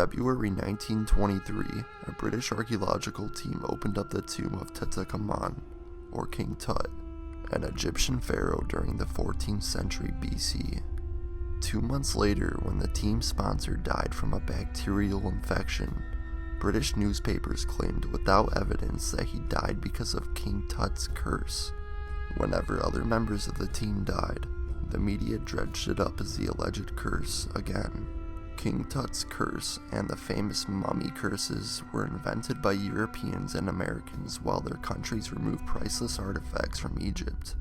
February 1923, a British archaeological team opened up the tomb of Tutankhamun, or King Tut, an Egyptian pharaoh during the 14th century BC. 2 months later, when the team's sponsor died from a bacterial infection, British newspapers claimed without evidence that he died because of King Tut's curse. Whenever other members of the team died, the media dredged it up as the alleged curse again. King Tut's curse and the famous mummy curses were invented by Europeans and Americans while their countries removed priceless artifacts from Egypt.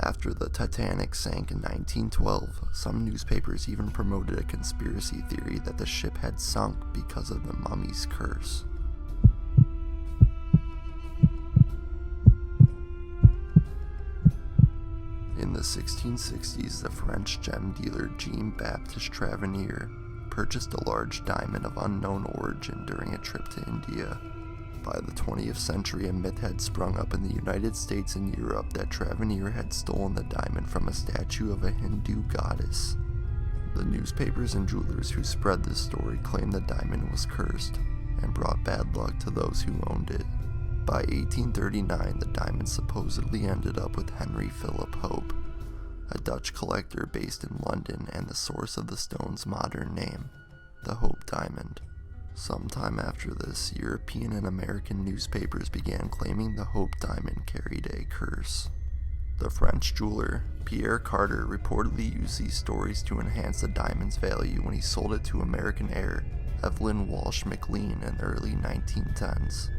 After the Titanic sank in 1912, some newspapers even promoted a conspiracy theory that the ship had sunk because of the mummy's curse. In the 1660s, the French gem dealer Jean-Baptiste Tavernier purchased a large diamond of unknown origin during a trip to India. By the 20th century, a myth had sprung up in the United States and Europe that Tavernier had stolen the diamond from a statue of a Hindu goddess. The newspapers and jewelers who spread this story claimed the diamond was cursed and brought bad luck to those who owned it. By 1839, the diamond supposedly ended up with Henry Philip Hope, a Dutch collector based in London and the source of the stone's modern name, the Hope Diamond. Sometime after this, European and American newspapers began claiming the Hope Diamond carried a curse. The French jeweler Pierre Carter reportedly used these stories to enhance the diamond's value when he sold it to American heir Evelyn Walsh McLean in the early 1910s.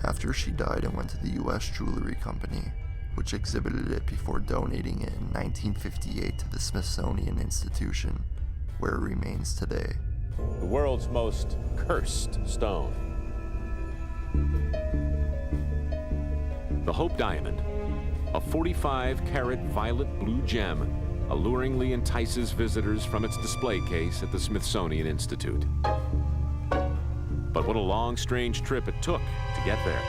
After she died, it went to the U.S. Jewelry Company, which exhibited it before donating it in 1958 to the Smithsonian Institution, where it remains today. The world's most cursed stone. The Hope Diamond, a 45-carat violet blue gem, alluringly entices visitors from its display case at the Smithsonian Institute. But what a long, strange trip it took to get there.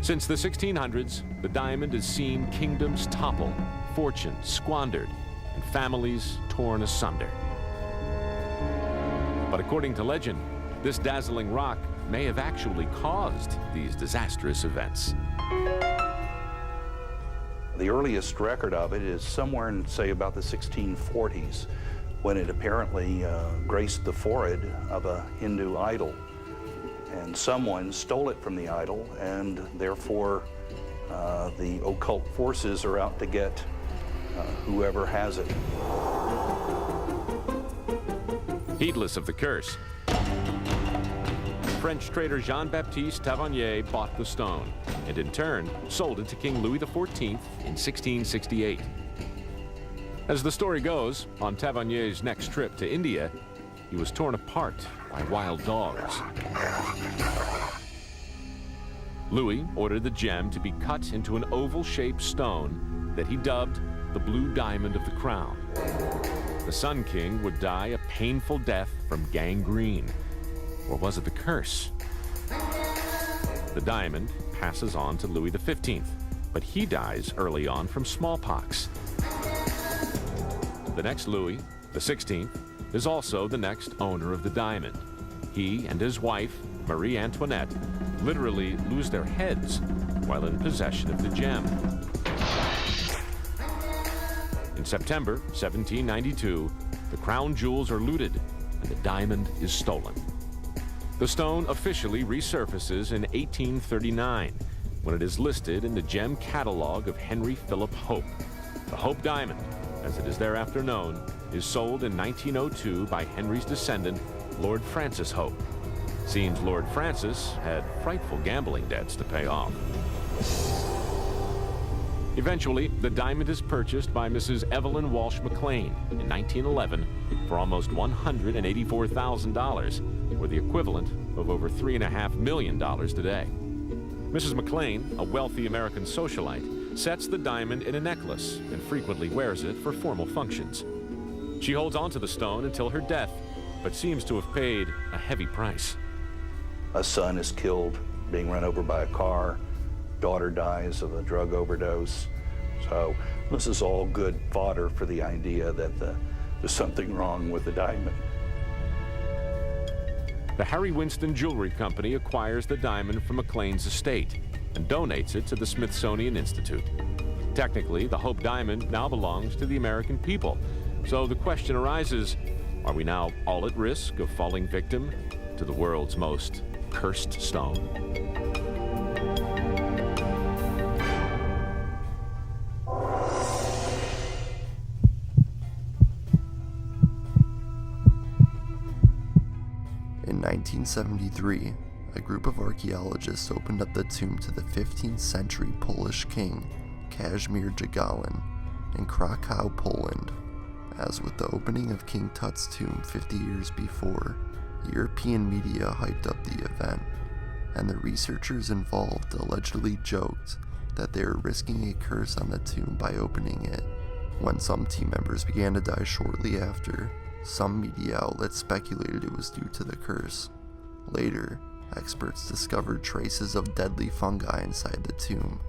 Since the 1600s, the diamond has seen kingdoms topple, fortunes squandered, and families torn asunder. But according to legend, this dazzling rock may have actually caused these disastrous events. The earliest record of it is somewhere in, say, about the 1640s, when it apparently graced the forehead of a Hindu idol. And someone stole it from the idol, and therefore the occult forces are out to get whoever has it. Heedless of the curse, French trader Jean-Baptiste Tavernier bought the stone and in turn sold it to King Louis XIV in 1668. As the story goes, on Tavernier's next trip to India, he was torn apart by wild dogs. Louis ordered the gem to be cut into an oval-shaped stone that he dubbed the Blue Diamond of the Crown. The Sun King would die a painful death from gangrene. Or was it the curse? The diamond passes on to Louis XV, but he dies early on from smallpox. The next Louis, the 16th, is also the next owner of the diamond. He and his wife, Marie Antoinette, literally lose their heads while in possession of the gem. In September 1792, the crown jewels are looted and the diamond is stolen. The stone officially resurfaces in 1839 when it is listed in the gem catalog of Henry Philip Hope. The Hope Diamond, as it is thereafter known, is sold in 1902 by Henry's descendant, Lord Francis Hope. Seems Lord Francis had frightful gambling debts to pay off. Eventually, the diamond is purchased by Mrs. Evelyn Walsh McLean in 1911 for almost $184,000, or the equivalent of over $3.5 million today. Mrs. McLean, a wealthy American socialite, sets the diamond in a necklace and frequently wears it for formal functions. She holds on to the stone until her death, but seems to have paid a heavy price. A son is killed being run over by a car. Daughter dies of a drug overdose. So this is all good fodder for the idea that there's something wrong with the diamond. The Harry Winston Jewelry Company acquires the diamond from McLean's estate and donates it to the Smithsonian Institute. Technically, the Hope Diamond now belongs to the American people. So the question arises, are we now all at risk of falling victim to the world's most cursed stone? In 1973, a group of archaeologists opened up the tomb to the 15th century Polish king, Kazimierz Jagiellon, in Krakow, Poland. As with the opening of King Tut's tomb 50 years before, European media hyped up the event, and the researchers involved allegedly joked that they were risking a curse on the tomb by opening it. When some team members began to die shortly after, some media outlets speculated it was due to the curse. Later, experts discovered traces of deadly fungi inside the tomb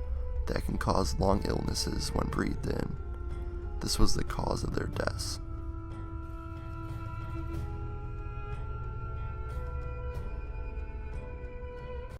that can cause lung illnesses when breathed in. This was the cause of their deaths.